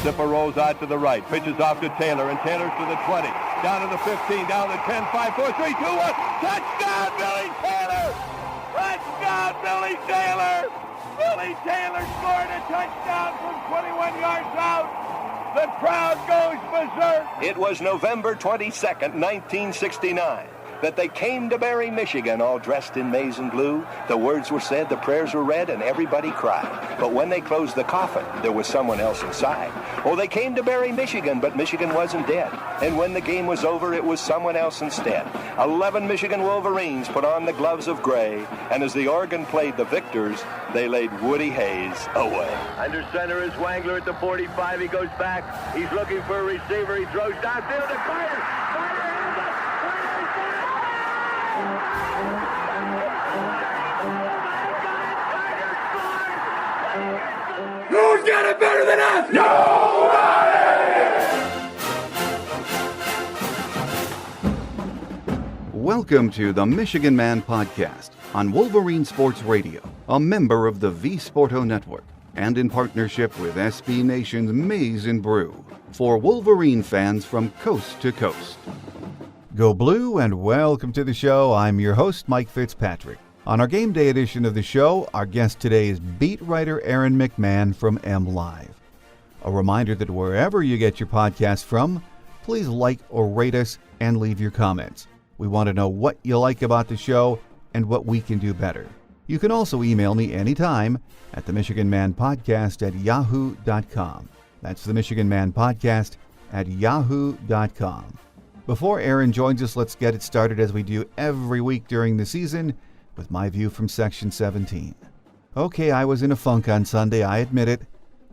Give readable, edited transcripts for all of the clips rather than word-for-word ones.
Zipper rolls out to the right, pitches off to Taylor, and Taylor's to the 20, down to the 15, down to the 10, 5, 4, 3, 2, 1. Touchdown, Billy Taylor! Touchdown, Billy Taylor! Billy Taylor scored a touchdown from 21 yards out. The crowd goes berserk. It was November 22nd, 1969. That they came to Barry, Michigan, all dressed in maize and blue. The words were said, the prayers were read, and everybody cried. But when they closed the coffin, there was someone else inside. Oh, they came to Barry, Michigan, but Michigan wasn't dead. And when the game was over, it was someone else instead. 11 Michigan Wolverines put on the gloves of gray, and as the organ played the victors, they laid Woody Hayes away. Under center is Wangler at the 45. He goes back. He's looking for a receiver. He throws downfield to Carter. Who's got it better than us? Nobody! Welcome to the Michigan Man Podcast on Wolverine Sports Radio, a member of the V Sporto Network, and in partnership with SB Nation's Maize and Brew, for Wolverine fans from coast to coast. Go Blue and welcome to the show. I'm your host, Mike Fitzpatrick. On our game day edition of the show, our guest today is beat writer Aaron McMann from MLive. A reminder that wherever you get your podcast from, please like or rate us and leave your comments. We want to know what you like about the show and what we can do better. You can also email me anytime at the Michigan Man Podcast at yahoo.com. That's the Michigan Man Podcast at yahoo.com. Before Aaron joins us, let's get it started as we do every week during the season with my view from Section 17. Okay, I was in a funk on Sunday, I admit it.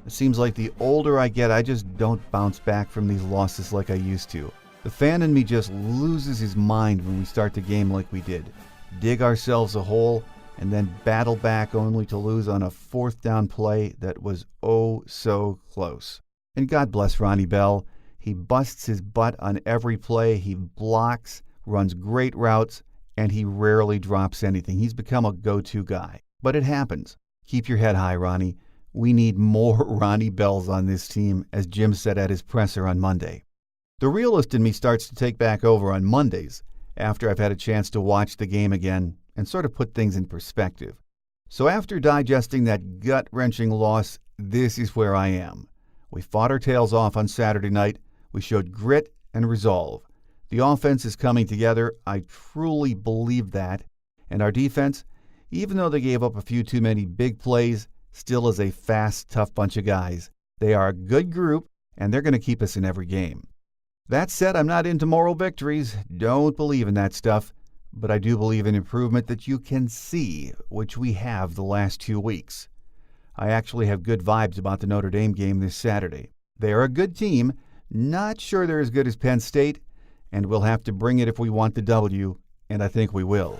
It seems like the older I get, I just don't bounce back from these losses like I used to. The fan in me just loses his mind when we start the game like we did. Dig ourselves a hole and then battle back only to lose on a fourth down play that was oh so close. And God bless Ronnie Bell. He busts his butt on every play. He blocks, runs great routes, and he rarely drops anything. He's become a go-to guy. But it happens. Keep your head high, Ronnie. We need more Ronnie Bells on this team, as Jim said at his presser on Monday. The realist in me starts to take back over on Mondays after I've had a chance to watch the game again and sort of put things in perspective. So after digesting that gut-wrenching loss, this is where I am. We fought our tails off on Saturday night. We showed grit and resolve. The offense is coming together. I truly believe that. And our defense, even though they gave up a few too many big plays, still is a fast, tough bunch of guys. They are a good group, and they're going to keep us in every game. That said, I'm not into moral victories. Don't believe in that stuff. But I do believe in improvement that you can see, which we have the last 2 weeks. I actually have good vibes about the Notre Dame game this Saturday. They are a good team. Not sure they're as good as Penn State, and we'll have to bring it if we want the W, and I think we will.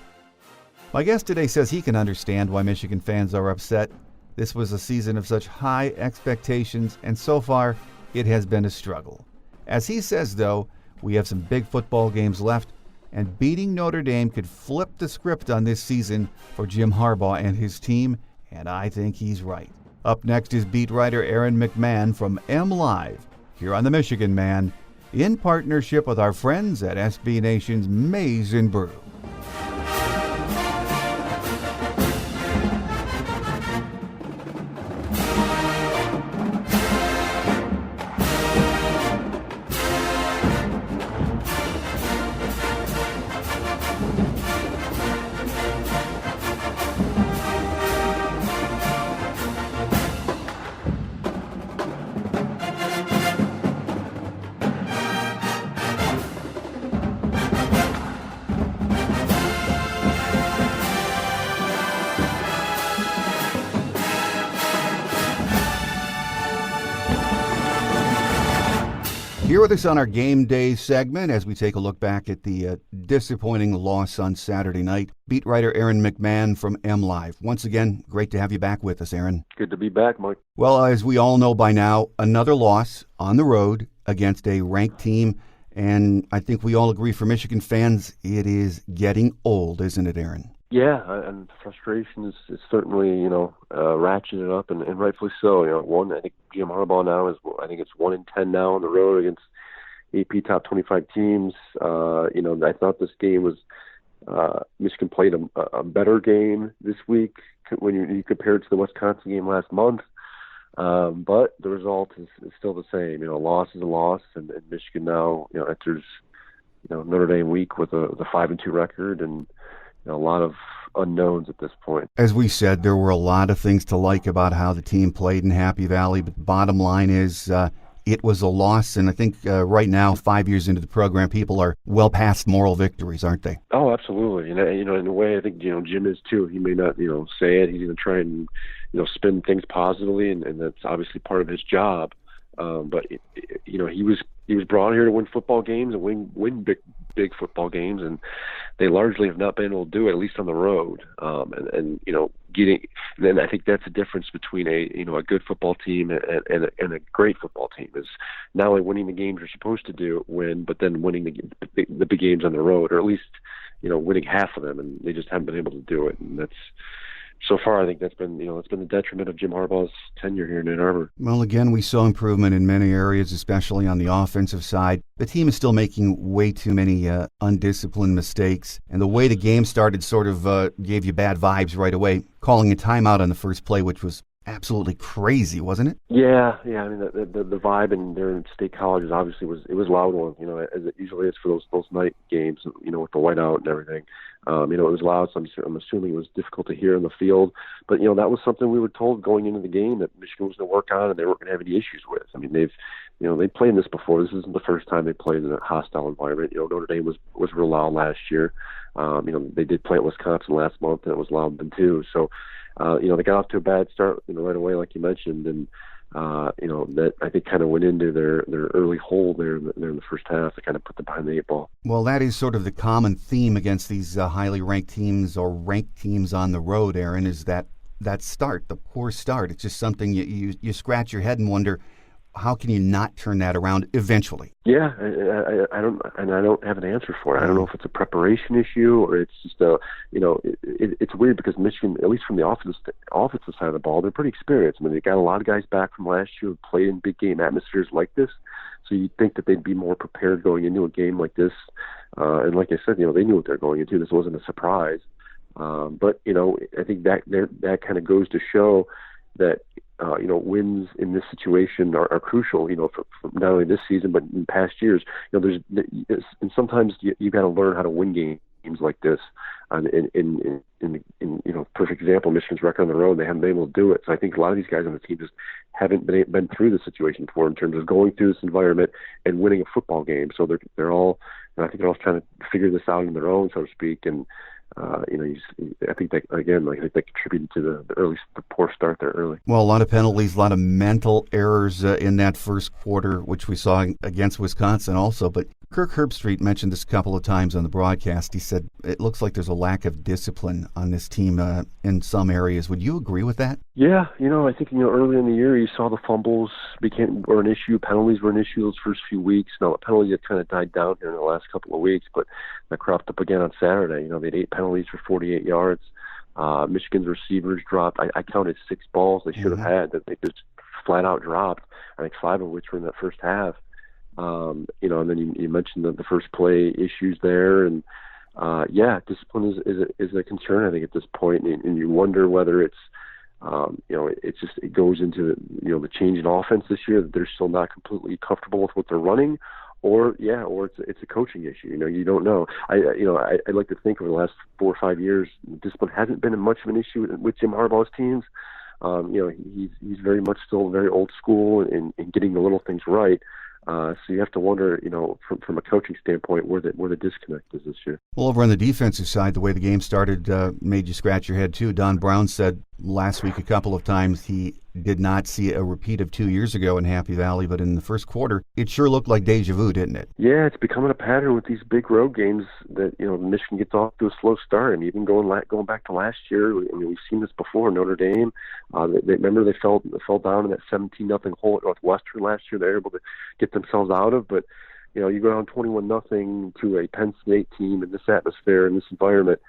My guest today says he can understand why Michigan fans are upset. This was a season of such high expectations, and so far, it has been a struggle. As he says, though, we have some big football games left, and beating Notre Dame could flip the script on this season for Jim Harbaugh and his team, and I think he's right. Up next is beat writer Aaron McMann from MLive, here on the Michigan Man, in partnership with our friends at SB Nation's Maize and Brew. Here with us on our Game Day segment as we take a look back at the disappointing loss on Saturday night, beat writer Aaron McMann from MLive. Once again, great to have you back with us, Aaron. Good to be back, Mike. Well, as we all know by now, another loss on the road against a ranked team, And I think we all agree for Michigan fans, it is getting old, isn't it, Aaron? Yeah, and frustration is certainly, ratcheted up, and rightfully so. I think Jim Harbaugh now I think it's 1-10 now on the road against AP top 25 teams. I thought this game was, Michigan played a better game this week when you compare it to the Wisconsin game last month. But the result is still the same. A loss is a loss, and Michigan now, enters, Notre Dame week with a 5-2 record, and a lot of unknowns at this point. As we said, there were a lot of things to like about how the team played in Happy Valley, but the bottom line is it was a loss, and I think right now, 5 years into the program, people are well past moral victories, aren't they? Oh, absolutely. And, in a way, I think, Jim is too. He may not, say it. He's going to try and, spin things positively, and that's obviously part of his job. But he was brought here to win football games and win big football games, and they largely have not been able to do it, at least on the road. Then I think that's the difference between a good football team and a great football team, is not only winning the games you're supposed to win, but then winning the big games on the road, or at least winning half of them, and they just haven't been able to do it, and that's. So far, I think that's been, it's been the detriment of Jim Harbaugh's tenure here in Ann Arbor. Well, again, we saw improvement in many areas, especially on the offensive side. The team is still making way too many undisciplined mistakes, and the way the game started sort of gave you bad vibes right away, calling a timeout on the first play, which was absolutely crazy, wasn't it? Yeah. I mean, the vibe in there in State College is obviously it was loud one, as it usually is for those night games, with the whiteout and everything. It was loud, so I'm assuming it was difficult to hear in the field. But, that was something we were told going into the game that Michigan was going to work on, and they weren't going to have any issues with. I mean, they played this before. This isn't the first time they played in a hostile environment. Notre Dame was real loud last year. They did play at Wisconsin last month, and it was loud then too. So, they got off to a bad start, right away, like you mentioned, and that I think kind of went into their early hole there in the first half to kind of put them behind the 8 ball. Well, that is sort of the common theme against these highly ranked teams or ranked teams on the road, Aaron, is that start, the poor start. It's just something you scratch your head and wonder, how can you not turn that around eventually? Yeah, I don't have an answer for it. I don't know if it's a preparation issue or it's just it's weird because Michigan, at least from the offensive side of the ball, they're pretty experienced. I mean, they got a lot of guys back from last year who played in big game atmospheres like this, so you'd think that they'd be more prepared going into a game like this. And like I said, they knew what they're going into. This wasn't a surprise. But I think that kind of goes to show that wins in this situation are crucial, for not only this season but in past years. And sometimes you got to learn how to win games like this. In perfect example, Michigan's record on the road, they haven't been able to do it. So I think a lot of these guys on the team just haven't been through this situation before in terms of going through this environment and winning a football game. So they're all, I think they're all trying to figure this out on their own, so to speak. And I think that, again, that contributed to the poor start there early. Well, a lot of penalties, a lot of mental errors in that first quarter, which we saw against Wisconsin also. But Kirk Herbstreit mentioned this a couple of times on the broadcast. He said it looks like there's a lack of discipline on this team in some areas. Would you agree with that? Yeah, I think early in the year you saw the fumbles were an issue, penalties were an issue those first few weeks. Now the penalties had kind of died down here in the last couple of weeks, but that cropped up again on Saturday. They had 8 penalties for 48 yards. Michigan's receivers dropped. I counted 6 balls they should have had that they just flat out dropped. I think 5 of which were in that first half. And then you mentioned the first play issues there, and discipline is a concern, I think, at this point, and you wonder whether it's it goes into the change in offense this year, that they're still not completely comfortable with what they're running, or it's a coaching issue. You don't know. I'd like to think over the last 4 or 5 years, discipline hasn't been much of an issue with Jim Harbaugh's teams. He's very much still very old school in getting the little things right. So you have to wonder, from a coaching standpoint, where the disconnect is this year. Well, over on the defensive side, the way the game started made you scratch your head too. Don Brown said last week a couple of times he did not see a repeat of 2 years ago in Happy Valley, but in the first quarter, it sure looked like deja vu, didn't it? Yeah, it's becoming a pattern with these big road games that, Michigan gets off to a slow start. And even going back to last year, we've seen this before. Notre Dame, remember they fell down in that 17-0 hole at Northwestern last year. They were able to get themselves out of, but you go down 21-0 to a Penn State team in this atmosphere, in this environment.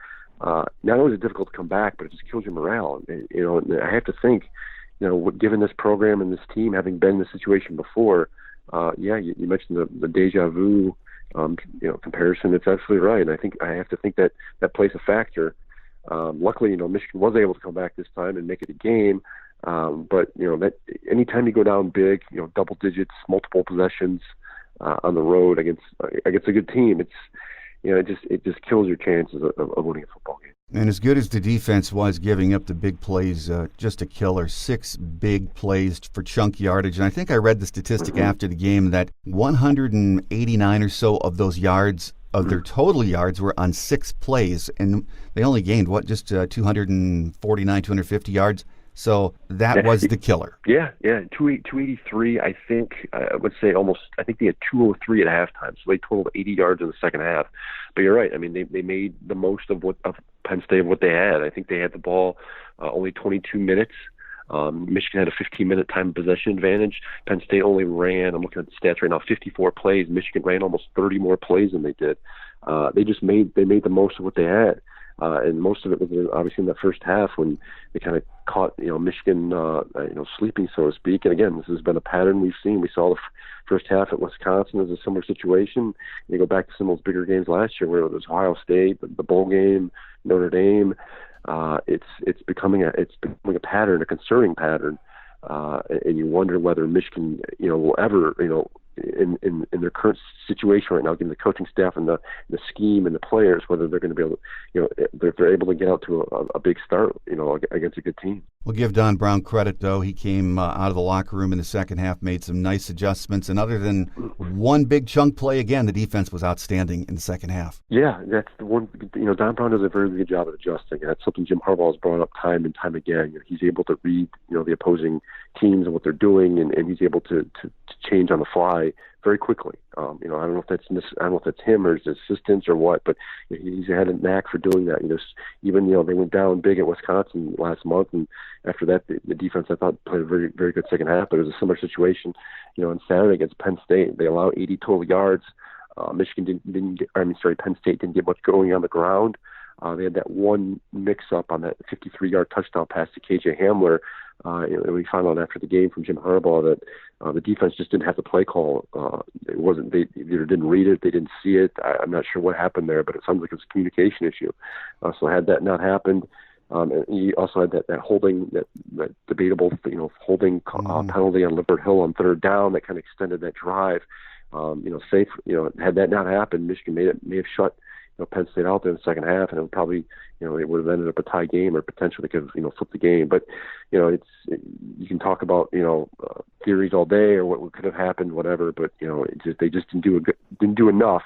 Not only is it difficult to come back, but it just kills your morale. And I have to think, given this program and this team having been in this situation before, you mentioned the deja vu, comparison. It's absolutely right. And I think I have to think that plays a factor. Luckily, Michigan was able to come back this time and make it a game. But that anytime you go down big, double digits, multiple possessions on the road against a good team, it just kills your chances of winning a football game. And as good as the defense was giving up the big plays, just a killer, 6 big plays for chunk yardage. And I think I read the statistic after the game that 189 or so of those yards, of their total yards, were on 6 plays. And they only gained, just 249, 250 yards? So that was the killer. Yeah, 283. I think I would say almost. I think they had 203 at halftime, so they totaled 80 yards in the second half. But you're right. I mean, they made the most of Penn State of what they had. I think they had the ball only 22 minutes. Michigan had a 15-minute time of possession advantage. Penn State only ran, I'm looking at the stats right now, 54 plays. Michigan ran almost 30 more plays than they did. They made the most of what they had. And most of it was obviously in the first half when they kind of caught, Michigan, sleeping, so to speak. And again, this has been a pattern we've seen. We saw the first half at Wisconsin as a similar situation. You go back to some of those bigger games last year where it was Ohio State, the bowl game, Notre Dame. It's becoming a pattern, a concerning pattern. And you wonder whether Michigan, will ever, in their current situation right now, given the coaching staff and the scheme and the players, whether they're going to be able to, if they're able to get out to a big start, against a good team. We'll give Don Brown credit, though. He came out of the locker room in the second half, made some nice adjustments, and other than one big chunk play, again, the defense was outstanding in the second half. Yeah, that's the one. Don Brown does a very good job of adjusting. That's something Jim Harbaugh has brought up time and time again. He's able to read, the opposing teams and what they're doing, and he's able to change on the fly very quickly. I don't know if that's him or his assistants or what, but he's had a knack for doing that. Even they went down big at Wisconsin last month, and after that, the defense I thought played a very, very good second half. But it was a similar situation, on Saturday against Penn State. They allowed 80 total yards. Penn State didn't get much going on the ground. They had that one mix-up on that 53-yard touchdown pass to KJ Hamler. And we found out after the game from Jim Harbaugh that the defense just didn't have the play call. They either didn't read it, they didn't see it. I'm not sure what happened there, but it sounds like it was a communication issue. So had that not happened, and he also had that holding, that debatable, holding penalty on Lippert Hill on third down that kind of extended that drive. Safe. Had that not happened, Michigan may have shut Penn State out there in the second half, and it would probably, it would have ended up a tie game, or potentially could have, flipped the game. But, you can talk about, theories all day or what could have happened, whatever. But they just didn't do enough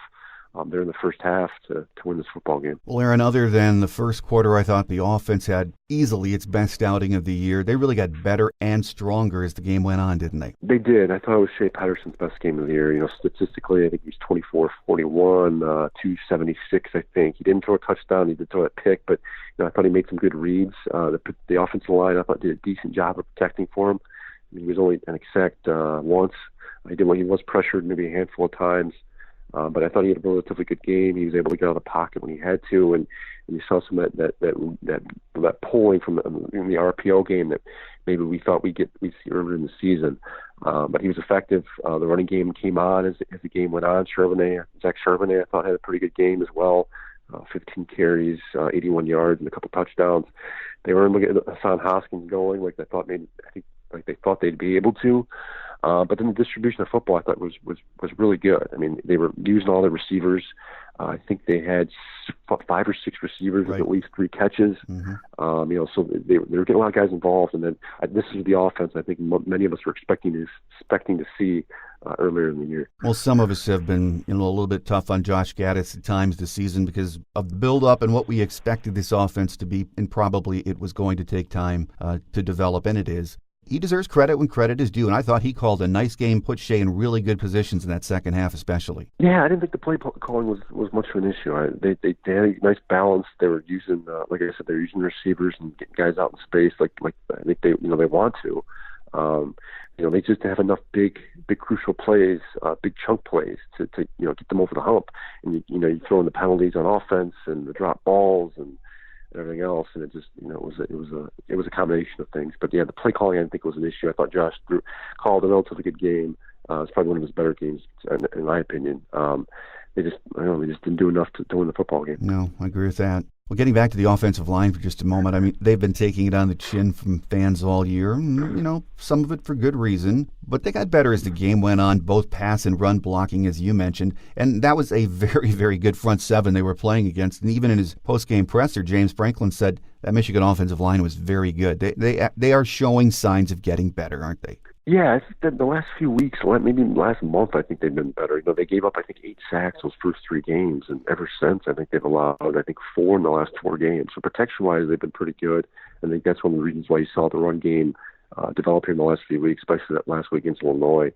there in the first half to win this football game. Well, Aaron, other than the first quarter, I thought the offense had easily its best outing of the year. They really got better and stronger as the game went on, didn't they? They did. I thought it was Shea Patterson's best game of the year. Statistically, I think he was 24-41, 276, I think. He didn't throw a touchdown. He did throw a pick, but I thought he made some good reads. The offensive line, I thought, did a decent job of protecting for him. He was only sacked once. He was pressured maybe a handful of times. But I thought he had a relatively good game. He was able to get out of the pocket when he had to, and you saw some of that pulling from in the RPO game that maybe we thought we'd see earlier in the season. But he was effective. The running game came on as the game went on. Zach Charbonnet, I thought, had a pretty good game as well. 15 carries, 81 yards, and a couple touchdowns. They were able to get Hassan Haskins going like they thought they'd be able to. But then the distribution of football I thought was really good. I mean, they were using all the receivers. I think they had 5 or 6 receivers with at least 3 catches. Mm-hmm. So they were getting a lot of guys involved. And then this is the offense I think many of us were expecting to see earlier in the year. Well, some of us have been a little bit tough on Josh Gaddis at times this season because of the build-up and what we expected this offense to be, and probably it was going to take time to develop, and it is. He deserves credit when credit is due, and I thought he called a nice game, put Shea in really good positions in that second half especially. Yeah, I didn't think the play calling was much of an issue. They had a nice balance. They were using, like I said, they're using receivers and getting guys out in space like I think they want to. They just have enough big crucial plays, big chunk plays to get them over the hump. And you throw in the penalties on offense and the drop balls and everything else, and it just it was a combination of things. But yeah, the play calling I think was an issue. I thought Josh called a relatively good game. It's probably one of his better games in my opinion. They just didn't do enough to win the football game. No, I agree with that. Well, getting back to the offensive line for just a moment, I mean, they've been taking it on the chin from fans all year, and, some of it for good reason, but they got better as the game went on, both pass and run blocking, as you mentioned, and that was a very, very good front seven they were playing against, and even in his post-game presser, James Franklin said that Michigan offensive line was very good. They are showing signs of getting better, aren't they? Yeah, I think that the last few weeks, maybe last month, I think they've been better. They gave up, I think, 8 sacks those first 3 games, and ever since, I think they've allowed, 4 in the last 4 games. So protection-wise, they've been pretty good. I think that's one of the reasons why you saw the run game develop here in the last few weeks, especially that last week against Illinois.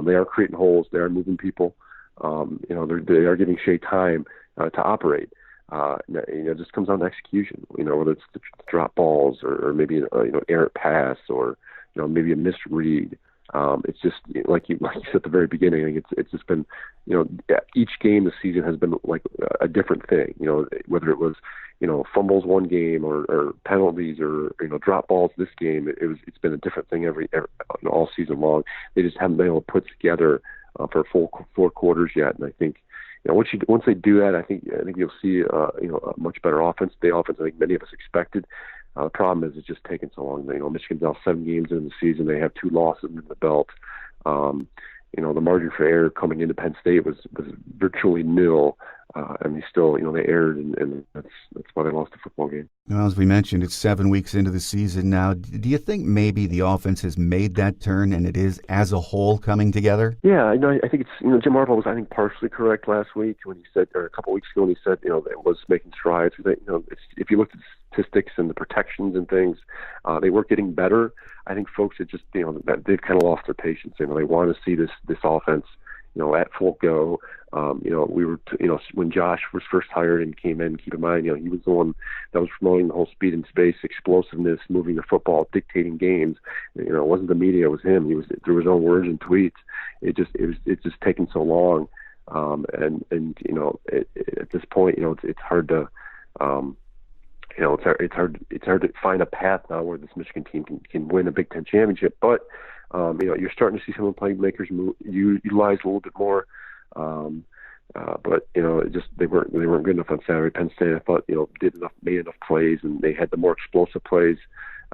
They are creating holes. They are moving people. They are giving Shea time to operate. It just comes down to execution. Whether it's the drop balls or maybe errant pass or maybe a misread. It's just like you said at the very beginning. It's just been each game this season has been like a different thing. Whether it was fumbles one game or penalties or drop balls this game. It's been a different thing every all season long. They just haven't been able to put together for a full 4 quarters yet. And I think once they do that, I think you'll see a much better offense. The offense I think many of us expected. The problem is it's just taking so long. Michigan's now 7 games into the season. They have 2 losses in the belt. The margin for error coming into Penn State was virtually nil. And they still, they erred, and that's why they lost the football game. Well, as we mentioned, it's 7 weeks into the season now. Do you think maybe the offense has made that turn and it is, as a whole, coming together? Yeah, I think it's, Jim Harbaugh was, I think, partially correct last week when he said, or a couple weeks ago when he said, it was making strides. If you looked at the statistics and the protections and things, they were getting better. I think folks had just, they've kind of lost their patience. They want to see this offense, at full go. We were, when Josh was first hired and came in, keep in mind, he was the one that was promoting the whole speed and space, explosiveness, moving the football, dictating games. It wasn't the media, it was him. He was through his own words and tweets. It's just taken so long. At this point, it's hard to, it's hard to find a path now where this Michigan team can win a Big Ten championship. But you're starting to see some of the playmakers utilize a little bit more. But they weren't good enough on Saturday. Penn State, I thought, made enough plays, and they had the more explosive plays.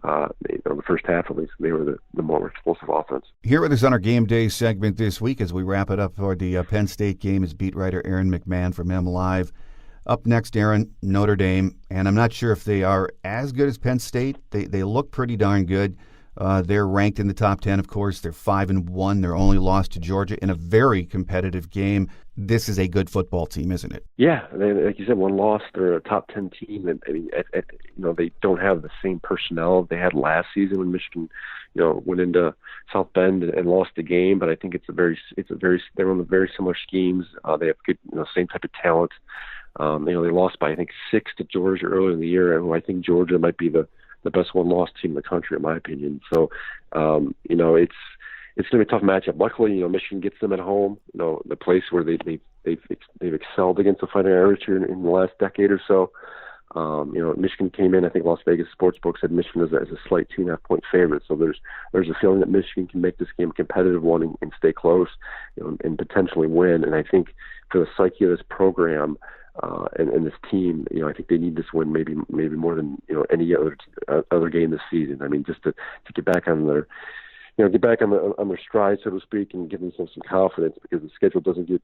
The first half, at least, they were the more explosive offense. Here with us on our Game Day segment this week, as we wrap it up for the Penn State game, is beat writer Aaron McMann from MLive. Up next, Aaron, Notre Dame, and I'm not sure if they are as good as Penn State. They look pretty darn good. They're ranked in the top 10, of course. They're 5-1. They're only lost to Georgia in a very competitive game. This is a good football team, isn't it? Yeah, like you said, one loss. They're a top 10 team, and they don't have the same personnel they had last season when Michigan, went into South Bend and lost the game. But I think they're on the very similar schemes. They have good, same type of talent. They lost by, I think, 6 to Georgia earlier in the year, and I think Georgia might be the best one-loss team in the country, in my opinion. So, it's going to be a tough matchup. Luckily, Michigan gets them at home. The place where they've excelled against the Fighting Irish here in the last decade or so. Michigan came in. I think Las Vegas sportsbooks had Michigan as a slight 2.5-point favorite. So there's a feeling that Michigan can make this game a competitive one and stay close, and potentially win. And I think for the psyche of this program. And this team, I think they need this win maybe more than any other game this season. I mean, just to get back on their on their stride, so to speak, and give themselves some confidence, because the schedule doesn't get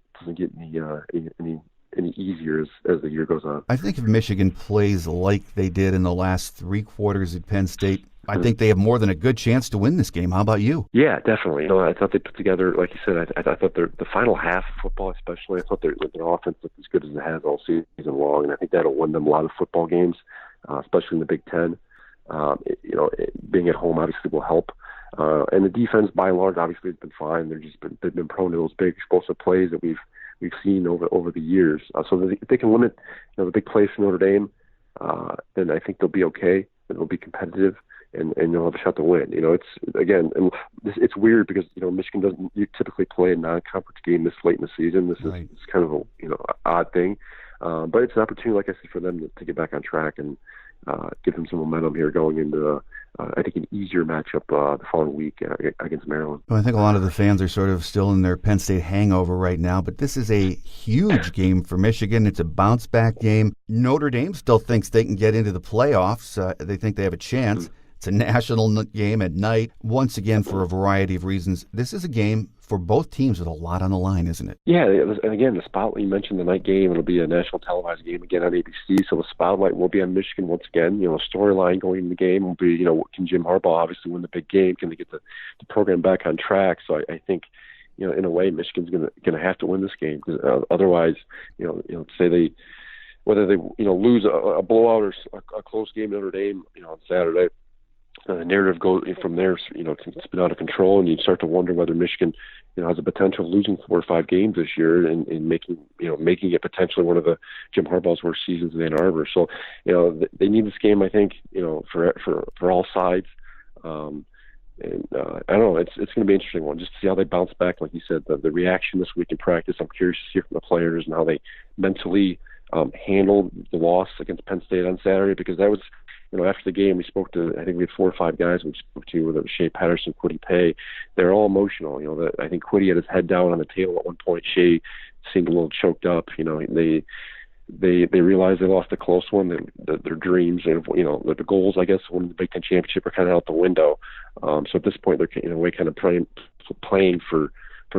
any easier as the year goes on. I think if Michigan plays like they did in the last 3 quarters at Penn State, I think they have more than a good chance to win this game. How about you? Yeah, definitely. I thought they put together, like you said, I thought the final half of football especially, I thought their offense looked as good as it has all season long, and I think that'll win them a lot of football games, especially in the Big Ten. Being at home obviously will help. And the defense, by and large, obviously has been fine. They've been prone to those big explosive plays that we've seen over the years. So if they can limit the big plays for Notre Dame, then I think they'll be okay. It'll be competitive. and you'll have a shot to win. It's weird because Michigan doesn't typically play a non-conference game this late in the season. This right. is kind of a odd thing, but it's an opportunity, like I said, for them to get back on track and give them some momentum here going into I think an easier matchup the following week against Maryland. Well, I think a lot of the fans are sort of still in their Penn State hangover right now, but this is a huge game for Michigan. It's a bounce-back game. Notre Dame still thinks they can get into the playoffs. They think they have a chance. Mm-hmm. It's a national game at night, once again, for a variety of reasons. This is a game for both teams with a lot on the line, isn't it? Yeah, and again, the spotlight, you mentioned the night game. It'll be a national televised game again on ABC, so the spotlight will be on Michigan once again. The storyline going in the game will be, can Jim Harbaugh obviously win the big game? Can they get the program back on track? So I think, in a way, Michigan's going to have to win this game because otherwise, say they whether they lose a blowout or a close game Notre Dame, on Saturday. The narrative goes from there, can spin out of control, and you start to wonder whether Michigan, has the potential of losing 4 or 5 games this year and making it potentially one of the Jim Harbaugh's worst seasons in Ann Arbor. So, they need this game, I think, for all sides. I don't know, it's going to be an interesting one, just to see how they bounce back. Like you said, the reaction this week in practice, I'm curious to hear from the players and how they mentally handled the loss against Penn State on Saturday, because that was, after the game, I think we had 4 or 5 guys we spoke to, whether it was Shea Patterson, Kwity Paye. They're all emotional. I think Kwity had his head down on the table at one point. Shea seemed a little choked up. They realized they lost a close one. Their dreams, the goals, I guess, winning the Big Ten championship are kind of out the window. So at this point, they're in a way kind of playing for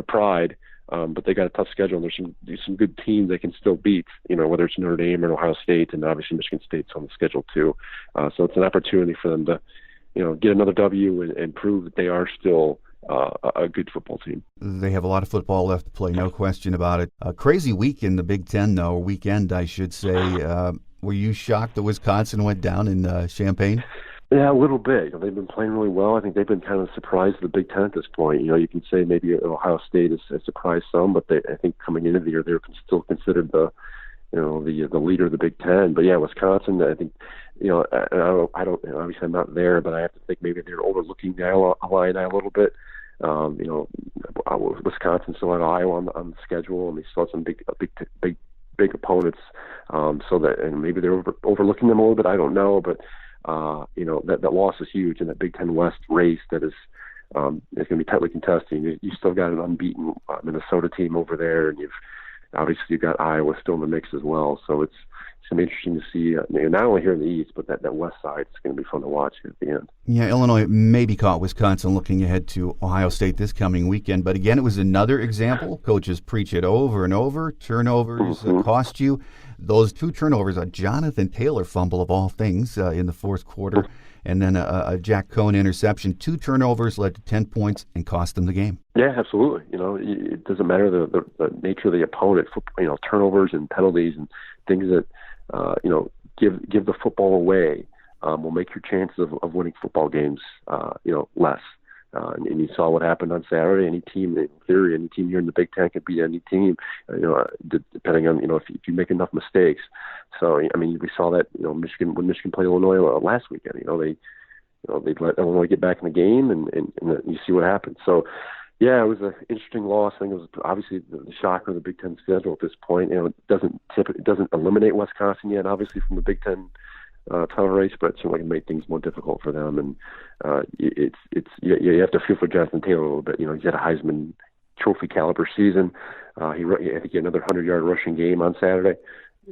pride. But they got a tough schedule, and there's some good teams they can still beat, whether it's Notre Dame or Ohio State, and obviously Michigan State's on the schedule too. So it's an opportunity for them to, get another W and prove that they are still a good football team. They have a lot of football left to play, no question about it. A crazy week in the Big Ten, though, weekend, I should say. Were you shocked that Wisconsin went down in Champaign? Yeah, a little bit. They've been playing really well. I think they've been kind of surprised the Big Ten at this point. You can say maybe Ohio State has surprised some, but I think coming into the year they're still considered the leader of the Big Ten. But yeah, Wisconsin, I think, I don't obviously I'm not there, but I have to think maybe they're overlooking the Illini a little bit. Wisconsin still had Iowa on the schedule, and they still had some big opponents. And maybe they're overlooking them a little bit. I don't know, but. That loss is huge in that Big Ten West race that is going to be tightly contested. You still got an unbeaten Minnesota team over there, and you've got Iowa still in the mix as well. So it's going to be interesting to see, not only here in the East, but that West side. It's going to be fun to watch at the end. Yeah, Illinois maybe caught Wisconsin looking ahead to Ohio State this coming weekend. But again, it was another example. Coaches preach it over and over. Turnovers cost you. Those 2 turnovers, a Jonathan Taylor fumble of all things in the fourth quarter, and then a Jack Cohn interception. 2 turnovers led to 10 points and cost them the game. Yeah, absolutely. It doesn't matter the nature of the opponent. Turnovers and penalties and things that give the football away will make your chances of winning football games less. And you saw what happened on Saturday. Any team, in theory, any team here in the Big Ten could beat any team, depending on, if you make enough mistakes. So, we saw that, when Michigan played Illinois last weekend, they let Illinois get back in the game, and you see what happened. So, yeah, it was an interesting loss. I think it was obviously the shocker of the Big Ten schedule at this point. It doesn't eliminate Wisconsin yet, obviously, from the Big Ten title race, but it certainly can make things more difficult for them. And you have to feel for Jonathan Taylor a little bit. He's had a Heisman Trophy caliber season. I think he had another 100-yard rushing game on Saturday.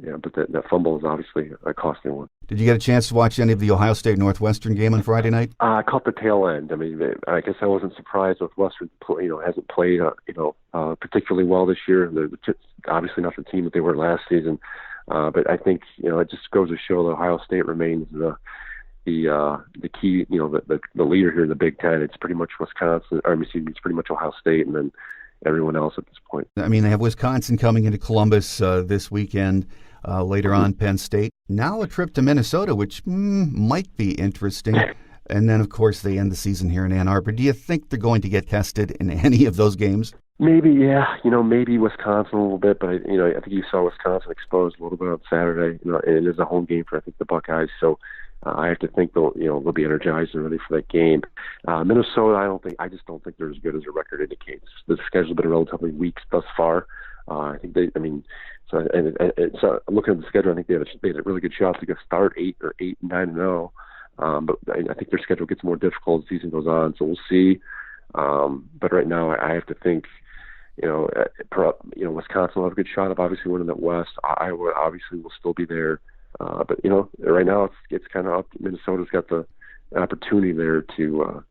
Yeah, but that fumble is obviously a costly one. Did you get a chance to watch any of the Ohio State Northwestern game on Friday night? I caught the tail end. I guess I wasn't surprised. Northwestern, hasn't played, particularly well this year. They're obviously not the team that they were last season. But I think it just goes to show that Ohio State remains the key, the leader here in the Big Ten. It's pretty much it's pretty much Ohio State, and then everyone else at this point. They have Wisconsin coming into Columbus this weekend. Later on, Penn State. Now a trip to Minnesota, which might be interesting. And then, of course, they end the season here in Ann Arbor. Do you think they're going to get tested in any of those games? Maybe, yeah. Maybe Wisconsin a little bit, but I think you saw Wisconsin exposed a little bit on Saturday. And it is a home game for, I think, the Buckeyes. So I have to think they'll be energized and ready for that game. Minnesota, I just don't think they're as good as their record indicates. The schedule's been relatively weak thus far. I think so looking at the schedule, I think they had a really good shot to get start 8-9-0. But I think their schedule gets more difficult as the season goes on, so we'll see. But right now, I have to think, Wisconsin will have a good shot of obviously winning that West. Iowa obviously will still be there. But right now it's kind of up. Minnesota's got the opportunity there to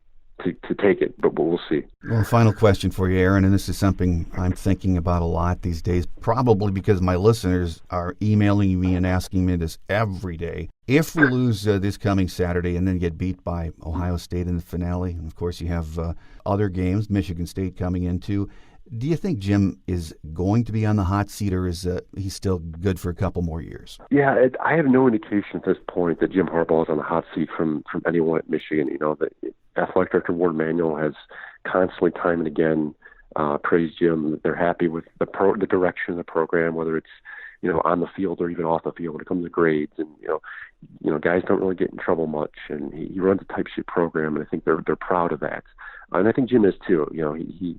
take it, but we'll see. Well, final question for you, Aaron, and this is something I'm thinking about a lot these days, probably because my listeners are emailing me and asking me this every day. If we lose this coming Saturday and then get beat by Ohio State in the finale, and of course you have other games, Michigan State coming in too, do you think Jim is going to be on the hot seat, or is he still good for a couple more years? Yeah, I have no indication at this point that Jim Harbaugh is on the hot seat from anyone at Michigan. The athletic director Ward Manuel has constantly, time and again, praised Jim. They're happy with the direction of the program, whether it's on the field or even off the field when it comes to grades. And guys don't really get in trouble much, and he runs a type sheet program, and I think they're proud of that. And I think Jim is too. He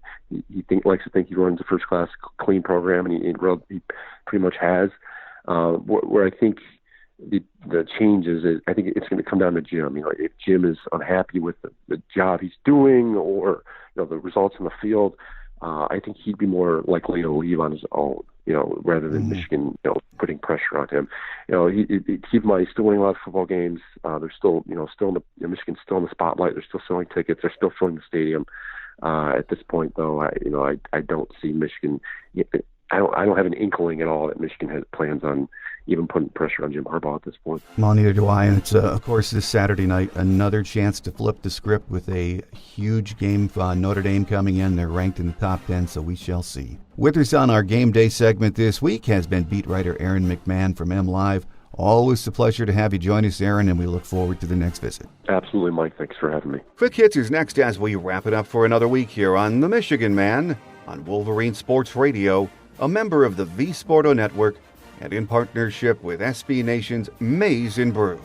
likes to think he runs a first class clean program, and he pretty much has. Where I think the change is I think it's going to come down to Jim. If Jim is unhappy with the job he's doing, or the results in the field, I think he'd be more likely to leave on his own. Rather than Michigan, putting pressure on him. Keep in mind, he's still winning a lot of football games. They're still, Michigan's still in the spotlight. They're still selling tickets. They're still filling the stadium. At this point, though, I don't see Michigan. I don't have an inkling at all that Michigan has plans on even putting pressure on Jim Harbaugh at this point. Well, neither do I. And it's, of course, this Saturday night, another chance to flip the script with a huge game. Notre Dame coming in. They're ranked in the top 10, so we shall see. With us on our Game Day segment this week has been beat writer Aaron McMann from MLive. Always a pleasure to have you join us, Aaron, and we look forward to the next visit. Absolutely, Mike. Thanks for having me. Quick Hits is next as we wrap it up for another week here on The Michigan Man on Wolverine Sports Radio, a member of the V Sporto Network, and in partnership with SB Nation's Maize and Brew.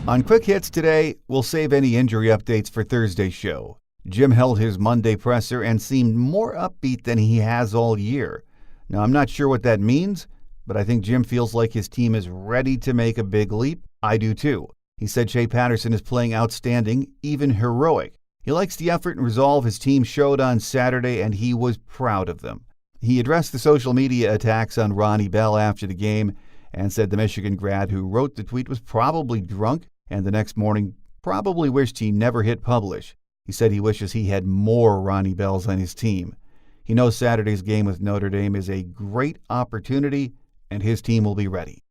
On Quick Hits today, we'll save any injury updates for Thursday's show. Jim held his Monday presser and seemed more upbeat than he has all year. Now, I'm not sure what that means, but I think Jim feels like his team is ready to make a big leap. I do too. He said Shea Patterson is playing outstanding, even heroic. He likes the effort and resolve his team showed on Saturday, and he was proud of them. He addressed the social media attacks on Ronnie Bell after the game and said the Michigan grad who wrote the tweet was probably drunk and the next morning probably wished he never hit publish. He said he wishes he had more Ronnie Bells on his team. He knows Saturday's game with Notre Dame is a great opportunity, and his team will be ready.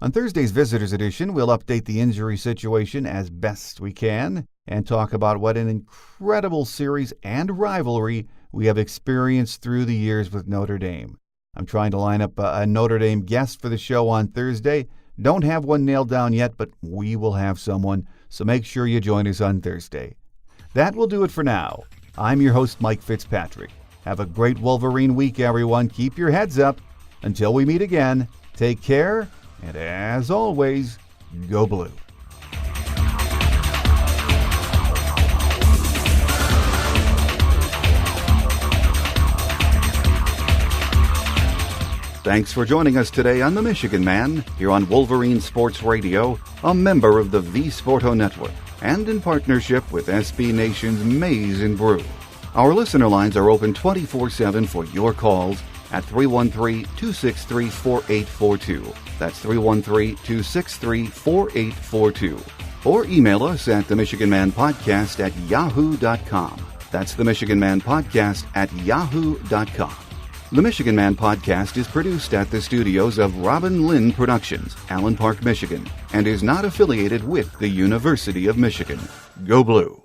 On Thursday's Visitors Edition, we'll update the injury situation as best we can and talk about what an incredible series and rivalry we have experienced through the years with Notre Dame. I'm trying to line up a Notre Dame guest for the show on Thursday. Don't have one nailed down yet, but we will have someone, so make sure you join us on Thursday. That will do it for now. I'm your host, Mike Fitzpatrick. Have a great Wolverine week, everyone. Keep your heads up. Until we meet again, take care, and as always, go blue. Thanks for joining us today on The Michigan Man, here on Wolverine Sports Radio, a member of the V Sporto Network, and in partnership with SB Nation's Maize and Brew. Our listener lines are open 24/7 for your calls at 313-263-4842. That's 313-263-4842. Or email us at themichiganmanpodcast@yahoo.com. That's the Michigan Man Podcast at yahoo.com. The Michigan Man Podcast is produced at the studios of Robin Lynn Productions, Allen Park, Michigan, and is not affiliated with the University of Michigan. Go Blue!